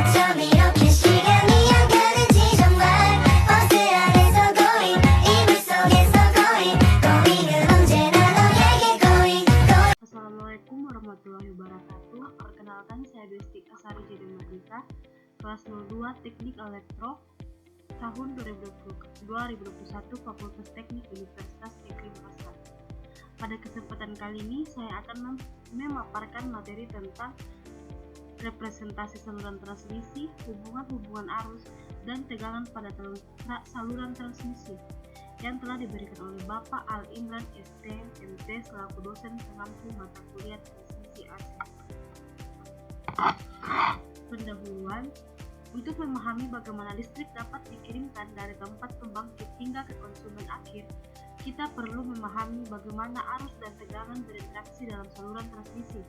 어쩜 이렇게 시간이 안 가는지 정말 버스 안에서 going 이불 속에서 going 은 언제나 너에게 going. Assalamualaikum warahmatullahi wabarakatuh. Perkenalkan, saya Desti Asari Jadi Mardika, kelas 02 Teknik Elektro tahun 2021 Fakultas Teknik Universitas Negeri Makassar. Pada kesempatan kali ini saya akan memaparkan materi tentang representasi saluran transmisi, hubungan-hubungan arus, dan tegangan pada saluran transmisi yang telah diberikan oleh Bapak Al Imran ST MT selaku dosen pengampu mata kuliah transmisi AC. Pendahuluan. Untuk memahami bagaimana listrik dapat dikirimkan dari tempat pembangkit hingga ke konsumen akhir, kita perlu memahami bagaimana arus dan tegangan berinteraksi dalam saluran transmisi,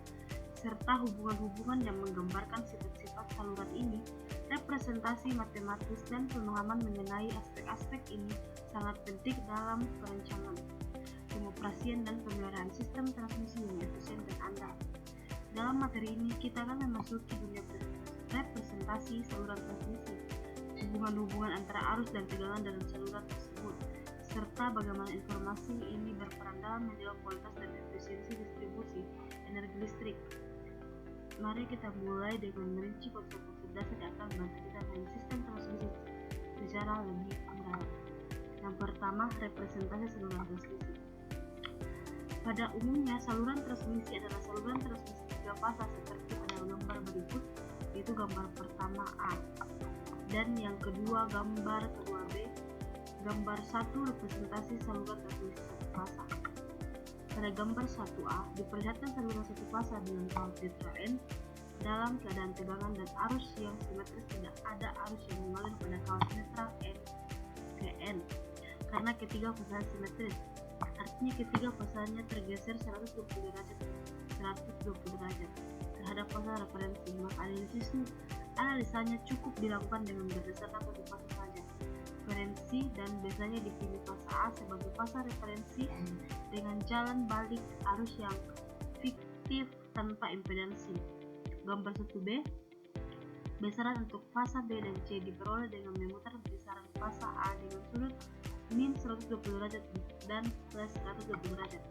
serta hubungan-hubungan yang menggambarkan sifat-sifat saluran ini. Representasi matematis dan pemahaman mengenai aspek-aspek ini sangat penting dalam perencanaan, pengoperasian, dan pemeliharaan sistem transmisi yang efisien dan andal. Dalam materi ini, kita akan memasuki dunia representasi saluran transmisi, hubungan-hubungan antara arus dan tegangan dalam saluran tersebut, serta bagaimana informasi ini berperan dalam menjaga kualitas dan efisiensi distribusi energi listrik. Mari kita mulai dengan merinci konsep-konsep dasar yang akan membantu kita dengan sistem transmisi secara lebih mendalam. Yang pertama, representasi saluran transmisi. Pada umumnya, saluran transmisi adalah saluran transmisi tiga fasa seperti pada gambar berikut, yaitu gambar pertama A, dan yang kedua gambar kedua B. Gambar 1 representasi saluran transmisi satu fasa. Pada gambar 1A diperlihatkan saluran satu fasa dengan kawat tetra N dalam keadaan tegangan dan arus yang simetris, tidak ada arus yang mengalir pada kawat netral N ke N karena ketiga fasanya simetris. Artinya ketiga fasanya tergeser 120 derajat terhadap fasa referensi. Maka analisanya cukup dilakukan dengan berdasarkan satu fasa saja, referensi, dan biasanya dipilih fasa A sebagai fasa referensi dengan jalan balik arus yang fiktif tanpa impedansi. Gambar 1B, besaran untuk fasa B dan C diperoleh dengan memutar besaran fasa A dengan sudut min 120 derajat dan plus 120 derajat.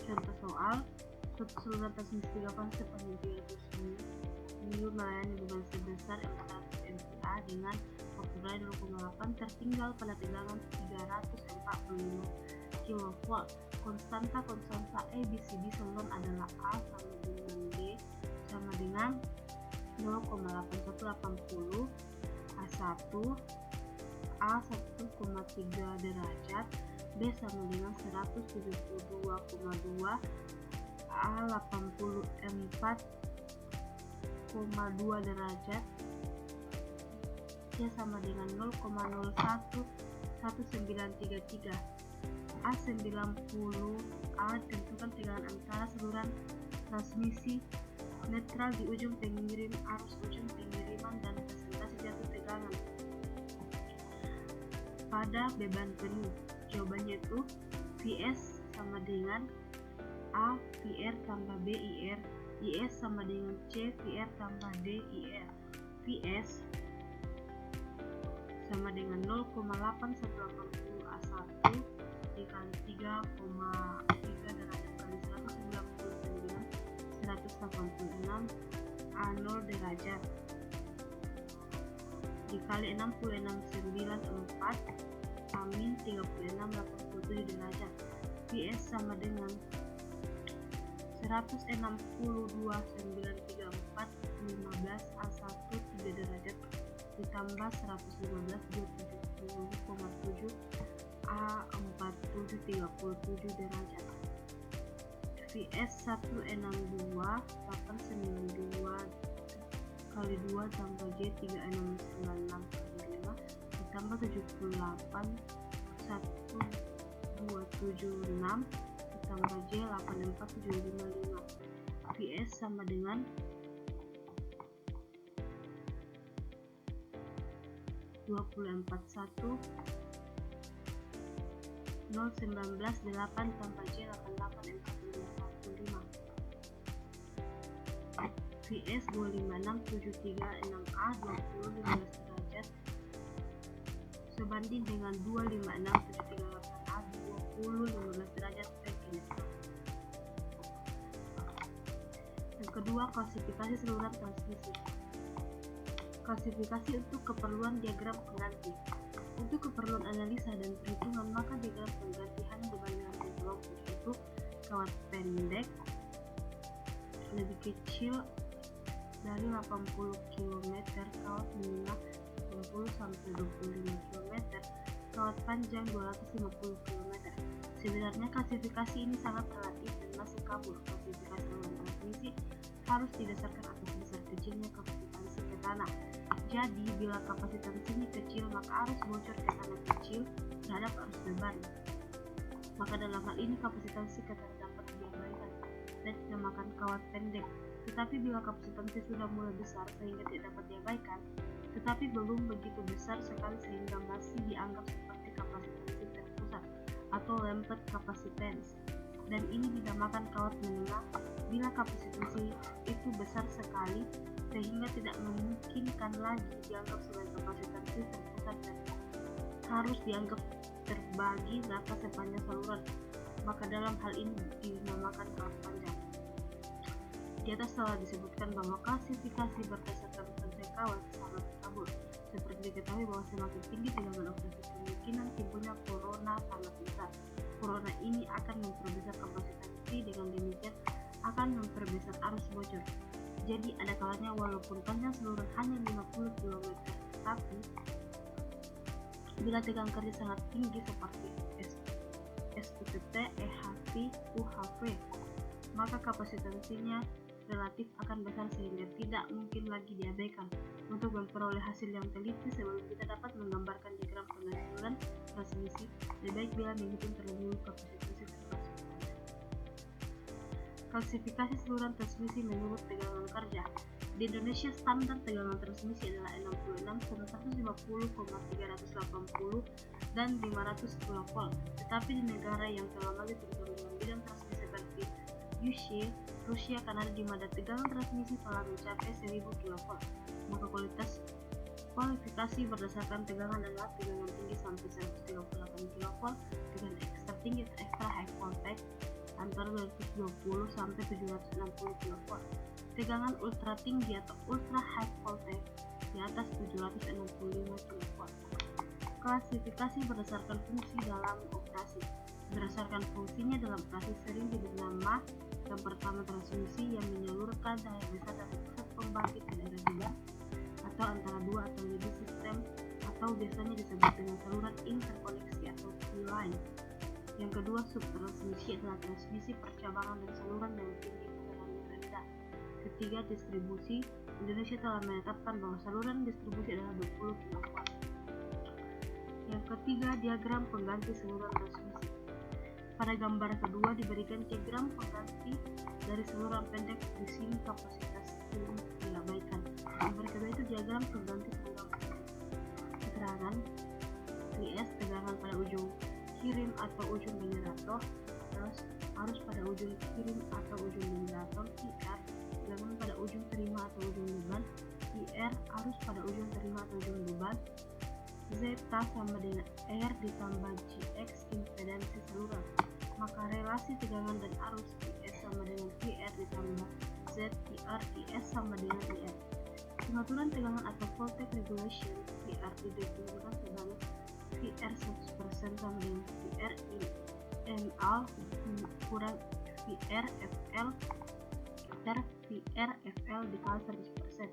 Contoh soal, suatu saluran transmisi 3 fasa sepanjang 300 mil melayani beban sebesar 400 MVA dengan waktu berada 0,8 tertinggal pada tegangan 345 kV. Konstanta ABCD saluran adalah A sama dengan D sama dengan 0,8180, A1 A1,3 derajat, B sama dengan 172,2, A84,2 derajat, C sama dengan 0,011933, A90A. Tentukan tegangan antara saluran transmisi netral di ujung pengirim arus, ujung pengiriman, dan presentasi jatuh tegangan pada beban penuh. Jawabannya itu Vs sama dengan A VR tambah B IR, IS sama dengan C VR tambah D IR. Vs sama dengan 0,8180 A1 dikali 3,3 derajat kali 199 A0 derajat dikali 66,94 amin 36,87 derajat. Vs sama dengan 162,934 15 A1 3 derajat ditambah 115,27 A47 37 derajat. Vs 162 892 kali 2 tambah J 3696 kali 5 ditambah 78 1276 ditambah J 84755. Vs sama dengan 241 019 8 tambah J 88 45. VS 2567336A 20 15 derajat sebanding dengan 2567338A 20 15 derajat per kilogram. Yang kedua, klasifikasi saluran transmisi. Klasifikasi untuk keperluan diagram pengganti. Untuk keperluan analisa dan perhitungan, maka diagram pengganti hanya dibandingkan kelompok, yaitu kawat pendek lebih kecil dari 80 km, kawat menengah 60 sampai 25 km, kawat panjang 250 km. Sebenarnya klasifikasi ini sangat relatif dan masih kabur. Klasifikasi saluran transmisi harus didasarkan atas besar kecilnya kapasitansi ke tanah. Jadi, bila kapasitansinya kecil, maka arus bocor ke tanah kecil terhadap arus beban. Maka dalam hal ini kapasitansi ke tanah dapat diabaikan dan dinamakan kawat pendek. Tetapi bila kapasitansi sudah mulai besar sehingga tidak dapat diabaikan, tetapi belum begitu besar sekali sehingga masih dianggap seperti kapasitansi terpusat atau lamped capacitance, dan ini dinamakan kawat menengah. Bila kapasitansi itu besar sekali sehingga tidak memungkinkan lagi dianggap sebagai kapasitansi terpusat dan harus dianggap terbagi rata sepanjang saluran, maka dalam hal ini dinamakan kawat panjang. Di atas telah disebutkan bahwa klasifikasi berdasarkan rantai kawat sangat kabur. Seperti diketahui bahwa semakin tinggi tegangan operasi, kemungkinan timbulnya korona sangat besar. Korona ini akan memperbesar kapasitansi, dengan demikian akan memperbesar arus bocor. Jadi ada kalanya walaupun panjang saluran hanya 50 km, tetapi bila tegangan kerja sangat tinggi seperti SUPT, EHV, UHV, maka kapasitansinya relatif akan besar sehingga tidak mungkin lagi diabaikan. Untuk memperoleh hasil yang teliti sebelum kita dapat menggambarkan diagram pengganti saluran transmisi, lebih baik bila menghitung terlebih dahulu kapasitansi terklasifikasi. Klasifikasi saluran transmisi menurut tegangan kerja. Di Indonesia, standar tegangan transmisi adalah 66, 150,380 dan 500 kV. Tetapi di negara yang telah maju terutama dalam bidang transmisi seperti USA, Rusia, Kanada, di mana tegangan transmisi telah mencapai 1000 kV, maka kualifikasi berdasarkan tegangan adalah tegangan tinggi sampai 138 kV dengan ekstra tinggi atau extra high voltage antara 220 sampai 760 kV. Tegangan ultra tinggi atau ultra high voltage di atas 765 kV. Klasifikasi berdasarkan fungsi dalam operasi. Berdasarkan fungsinya dalam operasi sering diberi nama. Yang pertama, transmisi yang menyalurkan daya besar dari pusat pembangkit ke daerah gudang atau antara dua atau lebih sistem, atau biasanya disebut dengan saluran interkoneksi atau Q-line. Yang kedua, subtransmisi adalah transmisi percabangan dan saluran yang tinggi tekanan yang rendah. Ketiga, distribusi. Indonesia telah menetapkan bahwa saluran distribusi adalah 20 kV. Yang ketiga, diagram pengganti saluran transmisi. Pada gambar kedua diberikan diagram pengganti dari saluran pendek. Di sini kapasitas belum diabaikan. Gambar kedua itu diagram pengganti saluran pendek. Keterangan VS tegangan pada ujung kirim atau ujung generator, terus arus pada ujung kirim atau ujung generator. IR tegangan pada ujung terima atau ujung beban. IR arus pada ujung terima atau ujung beban. Zeta sama dengan R ditambah GX impedansi saluran. Maka relasi tegangan dan arus VS sama dengan VR ditambah ZIR IS sama dengan IR. Pengaturan tegangan atau voltage regulation VR didefinisikan sebagai VR 100% sama dengan VR NL kurang VR FL per VR FL dikali 100%,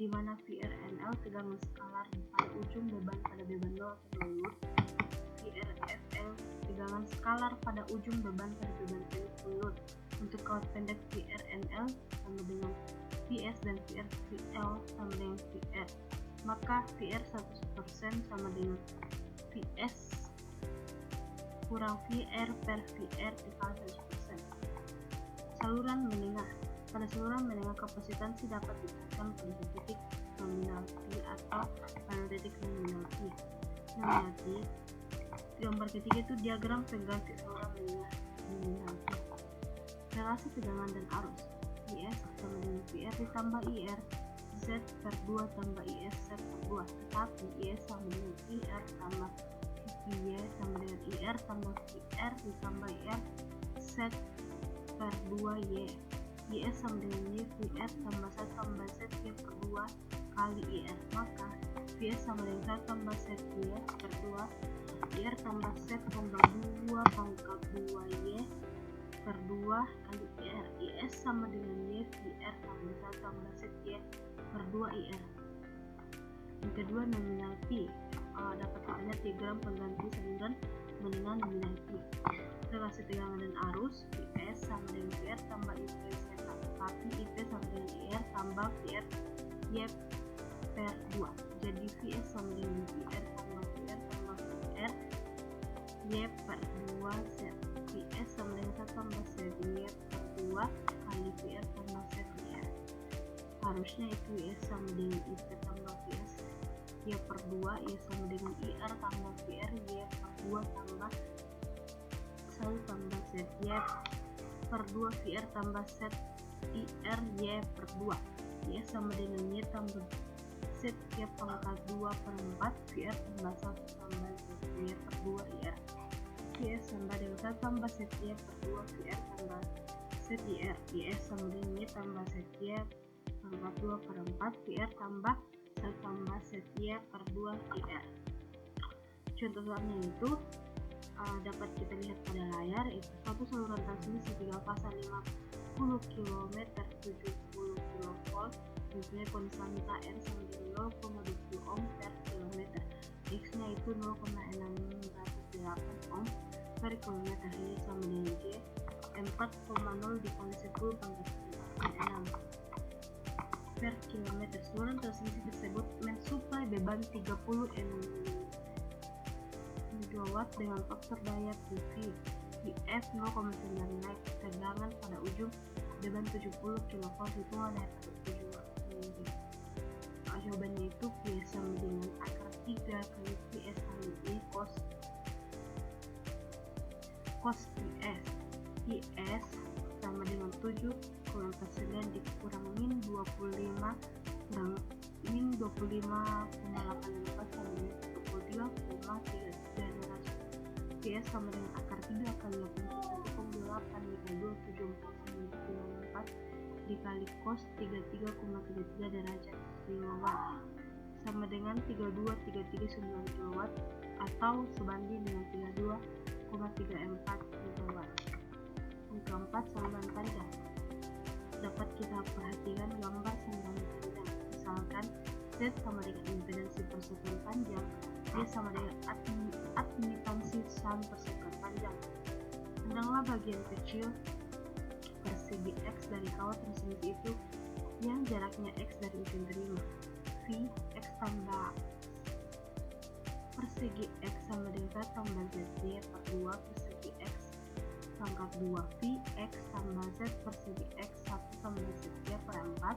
di mana VR NL tegangan skalar pada ujung beban pada beban 0 atau load, VR FL tegangan skalar pada ujung beban pada beban full load. Untuk kawat pendek, VR NL sama dengan VS dan VR VL sama dengan VR, maka VR 100% sama dengan VS kurang VR per VR dikali 100%. Saluran menengah. Pada saluran menengah, kapasitansi dapat ditekan pada titik nominal P atau pada titik nominal P. Nominal P. Gambar ketiga itu diagram pengganti saluran menengah nominal P. Relasi tegangan dan arus. IS sama dengan VR ditambah IR Z per 2 tambah IS Z per 2, tetapi IS sama dengan IR tambah VY sama dengan IR tambah VR ditambah IR Z per 2Y. IS sama dengan Y VR tambah Z tambah Z Y per 2 kali IR, maka VS sama dengan 1 tambah Z Y per 2 IR tambah Z tambah 2 pangkat 2Y per 2 kali IR. IS sama dengan Y VR tambah 1 tambah Z Y per 2 IR. Yang kedua, nominal P. Dapat kita lihat diagram pengganti saluran dengan nominal P. Relasi tegangan dan arus PS sama dengan VR tambah IP zeta, tapi IP sama dengan IR tambah VR Y per 2. Jadi VS sama dengan VR tambah VR Y per 2 Z. VS sama dengan 1 tambah Z Y per 2 kali VR tambah Z Y. Harusnya itu IS sama dengan IP tambah VS Y per 2 Y sama dengan IR tambah VR Y per 2 tambah 1 tambah Z Y per 2 VR tambah Z IR Y per 2 Y sama dengan Y tambah Z Y pangkat 2 per 4 VR tambah 1 tambah Z Y per 2 IR. IS sama dengan 1 tambah Z Y per 2 VR tambah Z IR. IS sama dengan Y tambah Z Y pangkat 2 per 4 VR tambah 1 tambah Z Y per 2 IR. Contoh soalnya itu dapat kita lihat pada layar, itu suatu saluran transmisi 3 fasa 50 km 70 kV mempunyai konstanta R sama dengan 0,20 ohm per kilometer, X nya itu 0,608 ohm per kilometer, ini sama dengan J 4,0 dikali 10 pangkat 6 per kilometer. Saluran transmisi tersebut mensuplai beban 30 MW dengan faktor daya PV VF 0,9 naik tegangan pada ujung beban 70 kV hitungan daripada tujuan. Jawabannya itu VS sama dengan akar 3 kali VS kali I cos VS. IS sama dengan 7 kurang 9 dikurang min 25 kurang min 25,84 sama dengan 23,33 derajat. VS sama dengan akar 3 kali 81,8 dikali 274,4 dikali cos 33,33 derajat kilowatt sama dengan 32,339 kilowatt atau sebanding dengan 32,34 kilowatt. Yang keempat, saluran panjang. Dapat kita perhatikan gambar saluran panjang. Misalkan Z sama dengan impedansi persatuan panjang, Y sama dengan admitansi sum persatuan panjang. Pandanglah bagian kecil persegi X dari kawat transmisi itu yang jaraknya X dari ujung terima. V X tambah persegi X sama dengan 1 tambah ZY per 2 persegi X pangkat 2 V X tambah Z persegi X 1 tambah ZY per 4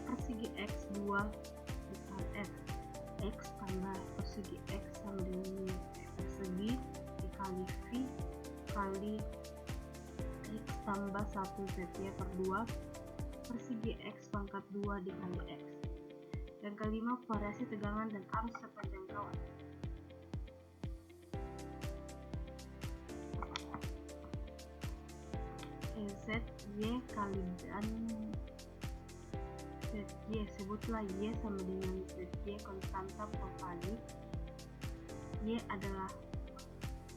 persegi X 2 dikali F X tambah persegi X sama dengan persegi dikali V kali X tambah 1 ZY per 2 persegi X pangkat 2 dikali X. Yang kelima, variasi tegangan dan arus sepanjang kawat. ZY kali dan ZY, sebutlah Y sama dengan ZY konstanta profili. Y adalah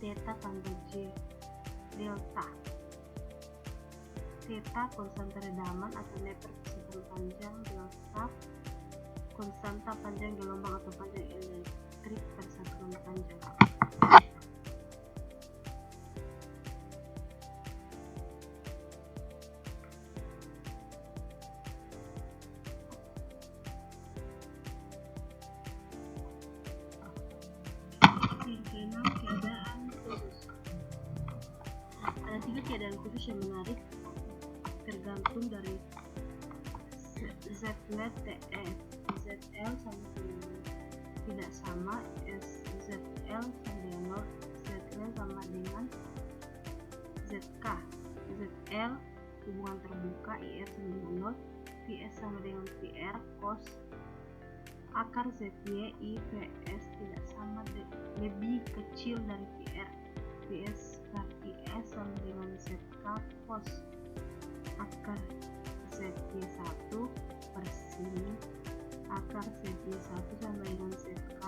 theta tambah J delta. Theta konstanta redaman atau meter persatuan panjang, delta konstanta panjang gelombang atau panjang elektrik persatuan panjang. Yang keenam, keadaan khusus. Ada 3 keadaan khusus yang menarik tergantung dari Zlet TS. ZL sama dengan tidak sama, ZL sama dengan 0, ZL sama dengan ZK. ZL hubungan terbuka IR sama dengan 0, VS sama dengan VR cos akar ZY I VS tidak sama lebih kecil dari VR. VS per IS sama dengan ZK cos akar ZY1 per sini akar ZY1 sama dengan ZK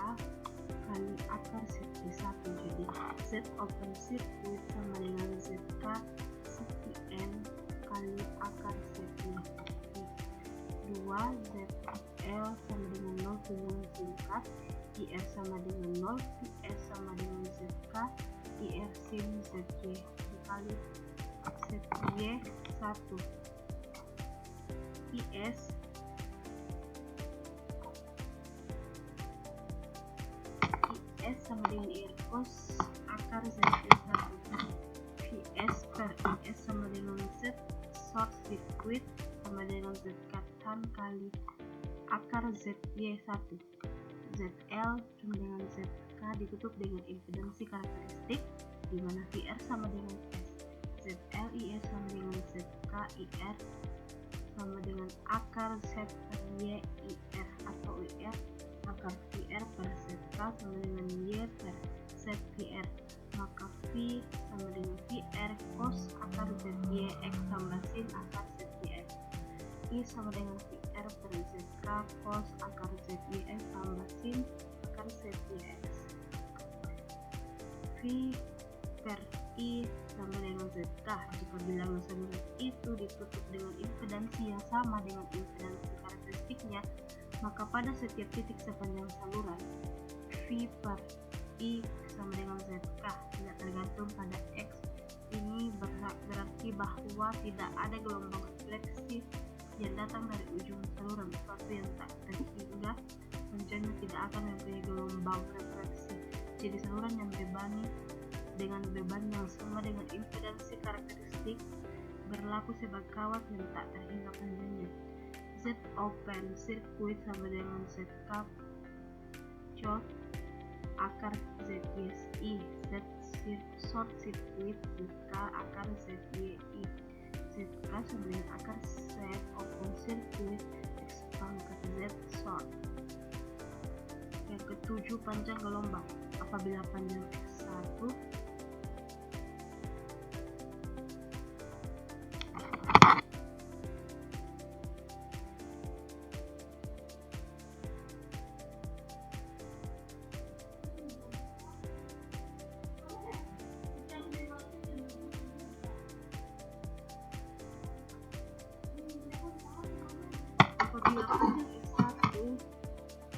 kali akar ZY1. Jadi Z open circuit sama dengan ZK CN kali akar ZY. 2 ZL sama dengan 0 hubungan singkat IR sama dengan 0, VS sama dengan ZK IR sin ZY dikali ZY1 IS sama dengan IR cos akar ZY1 VS per IS sama dengan Z short circuit sama dengan ZK tan kali akar ZY1. ZL sama dengan ZK ditutup dengan impedansi karakteristik di mana VR sama dengan S. ZL IR sama dengan ZK IR sama dengan akar Z per Y IR atau IR akar VR per ZK sama dengan Y per Z VR. Maka V sama dengan VR cos akar ZY X tambah sin akar ZY X. I sama dengan VR per ZK cos akar ZY X tambah sin akar ZY X. V per I sama dengan ZK jika bilangan saluran itu ditutup dengan impedansi yang sama dengan impedansi karakteristiknya, maka pada setiap titik sepanjang saluran V per I sama dengan ZK tidak tergantung pada X. Ini berarti bahwa tidak ada gelombang refleksi yang datang dari ujung saluran, sesuatu yang tak terhingga menjadi tidak akan mempunyai gelombang refleksi. Jadi saluran yang bebani dengan beban yang sama dengan impedansi karakteristik berlaku sebagai kawat yang tak terhingga panjangnya. Z open circuit sama dengan ZK short akar ZYI, Z short circuit ZK akar ZYI, ZK sama dengan akar Z open circuit X pangkat Z short. Yang ketujuh, panjang gelombang. Apabila panjang X1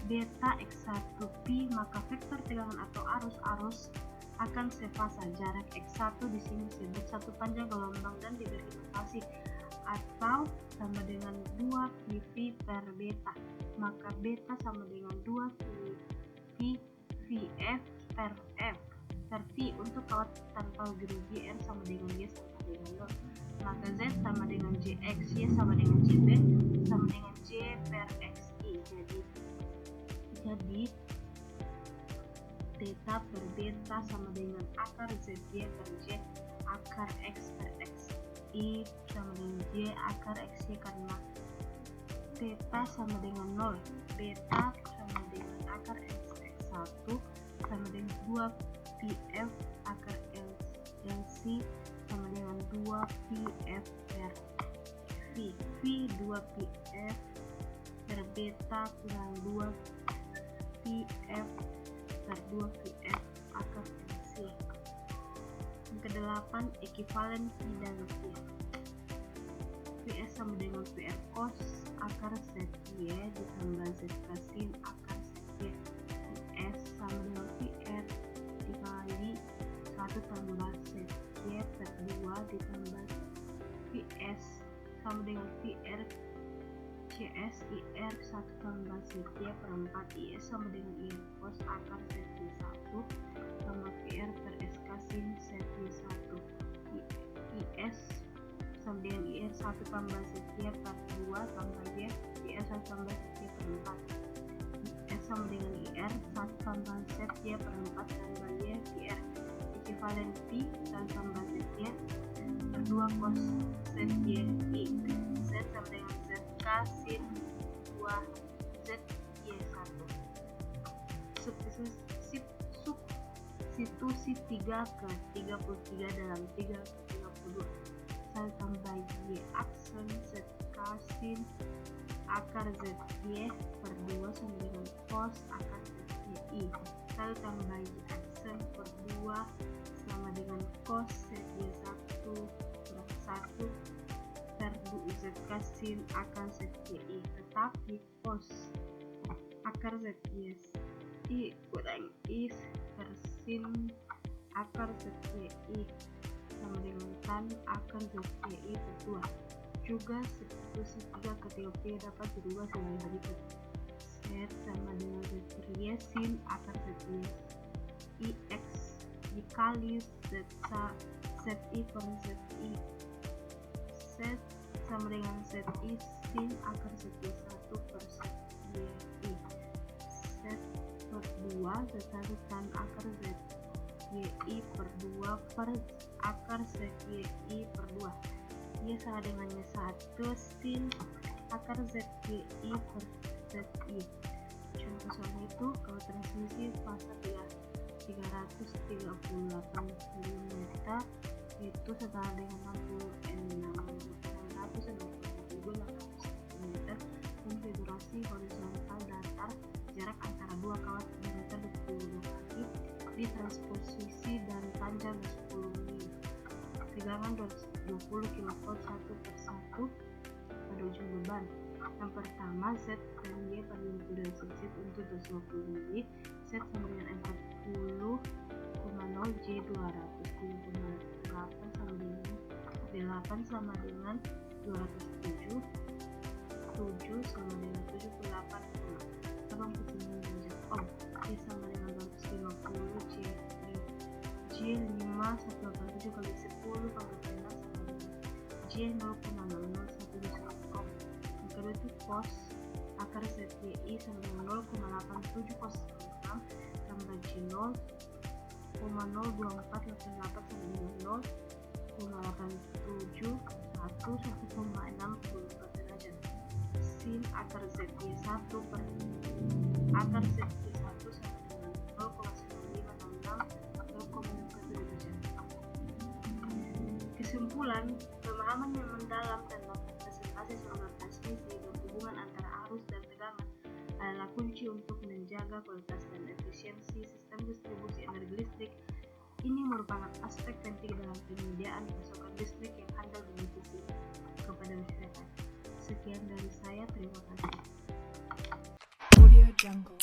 beta X1 pi, maka vektor tegangan atau arus akan sefasa. Jarak X1 di sini disebut satu panjang gelombang dan diberi notasi atau sama dengan 2 PV per beta, maka beta sama dengan 2 PV VF per F per V. Untuk kawat tanpa biru GR sama dengan Y sama dengan 0, maka Z sama dengan JX, Y sama dengan JB sama dengan J per XI. Jadi theta per beta sama dengan akar ZY per J akar X per XI sama dengan J akar XY, karena theta sama dengan 0, beta sama dengan akar X1 sama dengan 2 PF akar LC sama dengan 2 PF per V. V 2 PF per beta kurang 2 PF per 2 PF akar LC. Yang kedelapan, ekuivalen V dan V. VS sama dengan VR cos akar ZY ditambah ZK sin akar ZY. VS sama dengan VR dikali 1 tambah ZY per 2 ditambah VS sama dengan VR CS IR 1 tambah ZY per 4 IS sama dengan IR cos akar ZY1 tambah VR per SK sin ZY1. IS sama dengan IR 1 tambah ZY per 2 tambah Y IR 1 tambah ZY per 4. IS sama dengan IR 1 tambah ZY per 4 tambah Y VR. Ekuivalen P dan tambah ZY per 2 cos Z Y I. Z sama dengan ZK sin 2 Z Y 1. Substitusi 3 ke 33 dalam 3 ke 32. Saya tambah Y aksen ZK sin akar ZY per 2 sama dengan cos akar ZY. Saya tambah Y aksen per 2 sama dengan cos ZY1 per 1 per 2 ZK sin akar ZY. Tetapi cos akar ZY kurang I per sin akar ZY sama dengan tan akar ZY per 2. Juga substitusi 3 ke 33 dapat dirubah sebagai berikut. Z sama dengan Z per Y sin akar ZY I X dikali ZI per ZI. Z sama dengan ZI sin akar ZY1 per ZY. Z per 2 Z1 tan akar ZY per 2 per akar ZY per 2. Ia sama dengannya 1 sin akar ZY per ZI. Contoh soalnya itu kalau transmisi fase 338 mm itu setara dengan 66.660 cm. Konfigurasi horizontal datar, jarak antara dua kawat diameter 22 kali ditransposisi dan panjang 10 mm. Tegangan 20 kV 1 per 1 pada ujung beban. Yang pertama, Z dan Y pada 50 dan sensit untuk 220 mili. Z sama dengan 40,0 J 210,8 sama dengan 8 sama dengan 207, 7 sama dengan 78, cabang kesimpulan dan Ohm. Y sama dengan 250 J 5 187 kali 10 pangkat 6 sama dengan J 0,0017 Ohm. Yang kedua itu cos akar ZY sama dengan 0,87 cos 6 tambah J 0,02488 sama dengan 0,871 1,64 derajat sin akar ZY1 per akar ZY1 sama dengan 0,9566 derajat. Kesimpulan, pemahaman yang mendalam tentang presentasi saluran transmisi dan hubungan antara arus dan tegangan adalah kunci untuk menjaga kualitas dan efisiensi sistem distribusi energi listrik. Ini merupakan aspek penting dalam penyediaan pasokan listrik yang handal dan efisien kepada masyarakat. Sekian dari saya, terima kasih. Audio Jungle.